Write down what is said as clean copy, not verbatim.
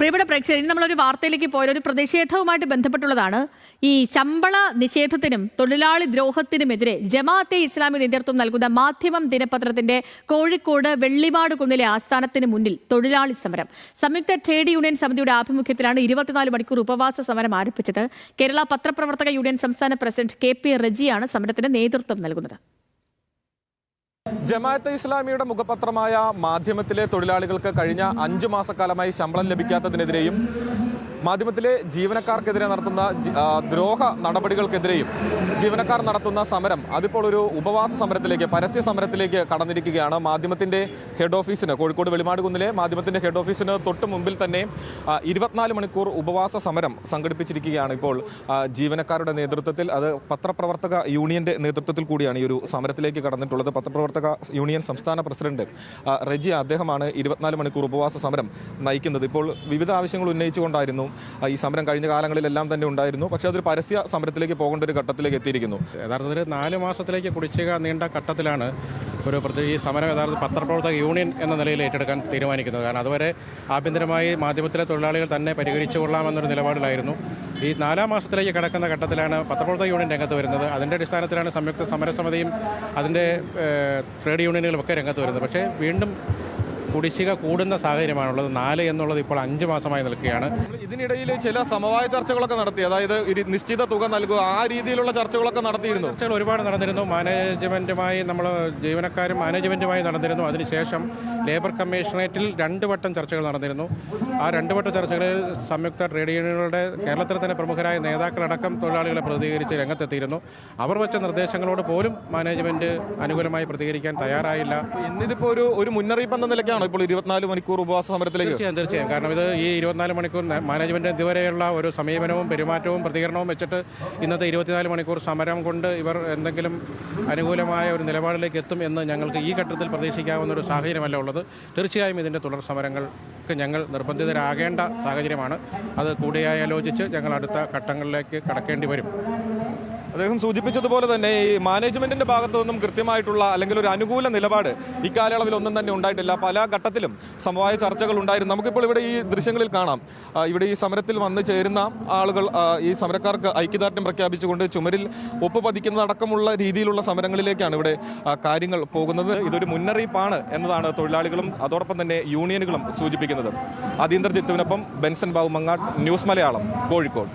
പ്രിയപ്പെട്ട പ്രേക്ഷകർ, ഇനി നമ്മളൊരു വാർത്തയിലേക്ക് പോയ ഒരു പ്രതിഷേധവുമായിട്ട് ബന്ധപ്പെട്ടുള്ളതാണ്. ഈ ശമ്പള നിഷേധത്തിനും തൊഴിലാളി ദ്രോഹത്തിനുമെതിരെ ജമാഅത്തെ ഇസ്ലാമി നേതൃത്വം നൽകുന്ന മാധ്യമം ദിനപത്രത്തിന്റെ കോഴിക്കോട് വെള്ളിമാട് കുന്നിലെ ആസ്ഥാനത്തിന് മുന്നിൽ തൊഴിലാളി സമരം. സംയുക്ത ട്രേഡ് യൂണിയൻ സമിതിയുടെ ആഭിമുഖ്യത്തിലാണ് 24 മണിക്കൂർ ഉപവാസ സമരം ആരംഭിച്ചത്. കേരള പത്രപ്രവർത്തക യൂണിയൻ സംസ്ഥാന പ്രസിഡന്റ് KP റജിയാണ് സമരത്തിന് നേതൃത്വം നൽകുന്നത്. ജമാഅത്തെ ഇസ്ലാമിയുടെ മുഖപത്രമായ മാധ്യമത്തിലെ തൊഴിലാളികൾക്ക് കഴിഞ്ഞ 5 മാസക്കാലമായി ശമ്പളം ലഭിക്കാത്തതിനെതിരെയും മാധ്യമത്തിലെ ജീവനക്കാർക്കെതിരെ നടത്തുന്ന ദ്രോഹ നടപടികൾക്കെതിരെയും ജീവനക്കാർ നടത്തുന്ന സമരം അതിപ്പോൾ ഒരു ഉപവാസ സമരത്തിലേക്ക്, പരസ്യ സമരത്തിലേക്ക് കടന്നിരിക്കുകയാണ്. മാധ്യമത്തിൻ്റെ ഹെഡ് ഓഫീസിന്, കോഴിക്കോട് വെളിമാട് കുന്നിലെ മാധ്യമത്തിൻ്റെ ഹെഡ് ഓഫീസിന് തൊട്ട് മുമ്പിൽ തന്നെ 24 മണിക്കൂർ ഉപവാസ സമരം സംഘടിപ്പിച്ചിരിക്കുകയാണ് ഇപ്പോൾ ജീവനക്കാരുടെ നേതൃത്വത്തിൽ. അത് പത്രപ്രവർത്തക യൂണിയൻ്റെ നേതൃത്വത്തിൽ കൂടിയാണ് ഈ ഒരു സമരത്തിലേക്ക് കടന്നിട്ടുള്ളത്. പത്രപ്രവർത്തക യൂണിയൻ സംസ്ഥാന പ്രസിഡന്റ് റജി, അദ്ദേഹമാണ് 24 മണിക്കൂർ ഉപവാസ സമരം നയിക്കുന്നത്. ഇപ്പോൾ വിവിധ ആവശ്യങ്ങൾ ഉന്നയിച്ചുകൊണ്ടായിരുന്നു ഈ സമരം കഴിഞ്ഞ കാലങ്ങളിലെല്ലാം തന്നെ ഉണ്ടായിരുന്നു. പക്ഷേ അതൊരു പരസ്യ സമരത്തിലേക്ക് പോകേണ്ട ഒരു ഘട്ടത്തിലേക്ക് എത്തിയിരിക്കുന്നു. യഥാർത്ഥത്തിൽ 4 മാസത്തിലേക്ക് കുടിശ്ശിക നീണ്ട ഘട്ടത്തിലാണ് ഈ സമരം യഥാർത്ഥ പത്രപ്രവർത്തക യൂണിയൻ എന്ന നിലയിൽ ഏറ്റെടുക്കാൻ തീരുമാനിക്കുന്നത്. കാരണം അതുവരെ ആഭ്യന്തരമായി മാധ്യമത്തിലെ തൊഴിലാളികൾ തന്നെ പരിഹരിച്ചു കൊള്ളാമെന്നൊരു നിലപാടിലായിരുന്നു. ഈ 4 മാസത്തിലേക്ക് കടക്കുന്ന ഘട്ടത്തിലാണ് പത്രപ്രവർത്തക യൂണിയൻ രംഗത്ത് വരുന്നത്. അതിൻ്റെ അടിസ്ഥാനത്തിലാണ് സംയുക്ത സമരസമിതിയും അതിൻ്റെ ട്രേഡ് യൂണിയനുകളൊക്കെ രംഗത്ത് വരുന്നത്. പക്ഷേ വീണ്ടും കുടിശ്ശിക കൂടുന്ന സാഹചര്യമാണുള്ളത്. 4 എന്നുള്ളത് ഇപ്പോൾ 5 മാസമായി നിൽക്കുകയാണ്. ഇതിനിടയിൽ ചില സമവായ ചർച്ചകളൊക്കെ നടത്തി, അതായത് നിശ്ചിത തുക നൽകുക, ആ രീതിയിലുള്ള ചർച്ചകളൊക്കെ നടത്തിയിരുന്നു. ചർച്ചകൾ ഒരുപാട് നടന്നിരുന്നു. മാനേജ്മെൻറ്റുമായി നമ്മൾ ജീവനക്കാരും മാനേജ്മെൻറ്റുമായി നടന്നിരുന്നു. അതിനുശേഷം ലേബർ കമ്മീഷണറേറ്റിൽ 2 വട്ടം ചർച്ചകൾ നടന്നിരുന്നു. ആ 2 വട്ട ചർച്ചകളിൽ സംയുക്ത ട്രേഡ് യൂണിയനുകളുടെ കേരളത്തിലെ തന്നെ പ്രമുഖരായ നേതാക്കളടക്കം തൊഴിലാളികളെ പ്രതികരിച്ച് രംഗത്തെത്തിയിരുന്നു. അവർ വെച്ച നിർദ്ദേശങ്ങളോട് പോലും മാനേജ്മെൻറ്റ് അനുകൂലമായി പ്രതികരിക്കാൻ തയ്യാറായില്ല. ഇന്നിതിപ്പോൾ ഒരു മുന്നറിയിപ്പ് എന്ന നിലയ്ക്കാണ് ഇപ്പോൾ 24 മണിക്കൂർ ഉപവാസ സമരത്തിലേക്ക്. തീർച്ചയായും. കാരണം ഇത് ഈ 24 മണിക്കൂർ മാനേജ്മെൻറ്റ് ഇതുവരെയുള്ള ഒരു സമീപനവും പെരുമാറ്റവും പ്രതികരണവും വെച്ചിട്ട് ഇന്നത്തെ 24 മണിക്കൂർ സമരം കൊണ്ട് ഇവർ എന്തെങ്കിലും അനുകൂലമായ ഒരു നിലപാടിലേക്ക് എത്തും എന്ന് ഞങ്ങൾക്ക് ഈ ഘട്ടത്തിൽ പ്രതീക്ഷിക്കാവുന്ന ഒരു സാഹചര്യമല്ല ഉള്ളത്. തീർച്ചയായും ഇതിൻ്റെ തുടർ സമരങ്ങൾക്ക് ഞങ്ങൾ നിർബന്ധിതരാകേണ്ട സാഹചര്യമാണ്. അത് കൂടിയാലോചിച്ച് ഞങ്ങൾ അടുത്ത ഘട്ടങ്ങളിലേക്ക് കടക്കേണ്ടി വരും. അദ്ദേഹം സൂചിപ്പിച്ചതുപോലെ തന്നെ ഈ മാനേജ്മെന്റിന്റെ ഭാഗത്തു നിന്നും കൃത്യമായിട്ടുള്ള അല്ലെങ്കിൽ ഒരു അനുകൂല നിലപാട് ഇക്കാലയളവിൽ ഒന്നും തന്നെ ഉണ്ടായിട്ടില്ല. പല ഘട്ടത്തിലും സമവായ ചർച്ചകൾ ഉണ്ടായിരുന്നു. നമുക്കിപ്പോൾ ഇവിടെ ഈ ദൃശ്യങ്ങളിൽ കാണാം, ഇവിടെ ഈ സമരത്തിൽ വന്ന് ചേരുന്ന ആളുകൾ ഈ സമരക്കാർക്ക് ഐക്യദാർഢ്യം പ്രഖ്യാപിച്ചുകൊണ്ട് ചുമരിൽ ഒപ്പ് പതിക്കുന്നതടക്കമുള്ള രീതിയിലുള്ള സമരങ്ങളിലേക്കാണ് ഇവിടെ കാര്യങ്ങൾ പോകുന്നത്. ഇതൊരു മുന്നറിയിപ്പാണ് എന്നതാണ് തൊഴിലാളികളും അതോടൊപ്പം തന്നെ യൂണിയനുകളും സൂചിപ്പിക്കുന്നത്. അതീന്ദ്രജിത്തുവിനൊപ്പം ബെൻസൺ ബാബു മങ്ങാട്, ന്യൂസ് മലയാളം, കോഴിക്കോട്.